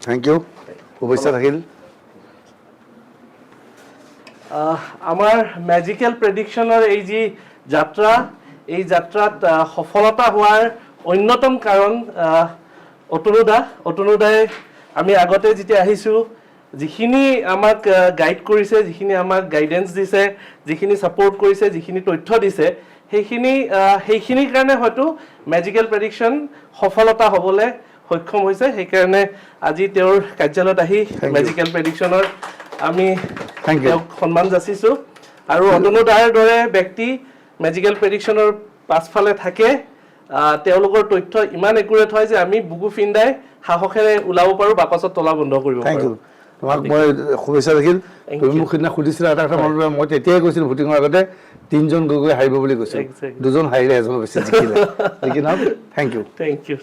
thank U শুভেচ্ছা থাকিল আমাৰ মেজিকেল প্ৰেডিকশ্যনৰ এই যি যাত্ৰা এই যাত্ৰাত সফলতা হোৱাৰ অন্যতম কাৰণ অতনুদাই আমি আগতে যেতিয়া আহিছোঁ যিখিনি আমাক গাইড কৰিছে যিখিনি আমাক গাইডেন্স দিছে যিখিনি ছাপোৰ্ট কৰিছে যিখিনি তথ্য দিছে সেইখিনিৰ কাৰণে হয়তো মেজিকেল প্ৰেডিকশ্যন সফলতা হ'বলৈ সক্ষম হৈছে সেইকাৰণে আজি তেওঁৰ কাৰ্যালয়ত আহি মেজিকেল প্ৰেডিকশ্যনৰ আমি তেওঁক সন্মান যাচিছোঁ আৰু অতনুদাৰ দৰে ব্যক্তি মেজিকেল প্ৰেডিকশ্যনৰ পাছফালে থাকে তেওঁলোকৰ তথ্য ইমান একুৰেট হয় যে আমি বুকু ফিন্দাই সাহসেৰে ওলাব পাৰোঁ বাকচত তলা বন্ধ কৰিব পাৰোঁ তোমাক মই শুভেচ্ছা থাকিল তুমি মোক সিদিনা সুধিছিলা এটা কথা মনত মই তেতিয়াই কৈছিলোঁ ভোটিঙৰ আগতে 3জন গগৈ হাৰিব বুলি কৈছোঁ 2জন হাৰিলে এজনৰ বেছি জিকিলে থেংক ইউ থেংক ইউ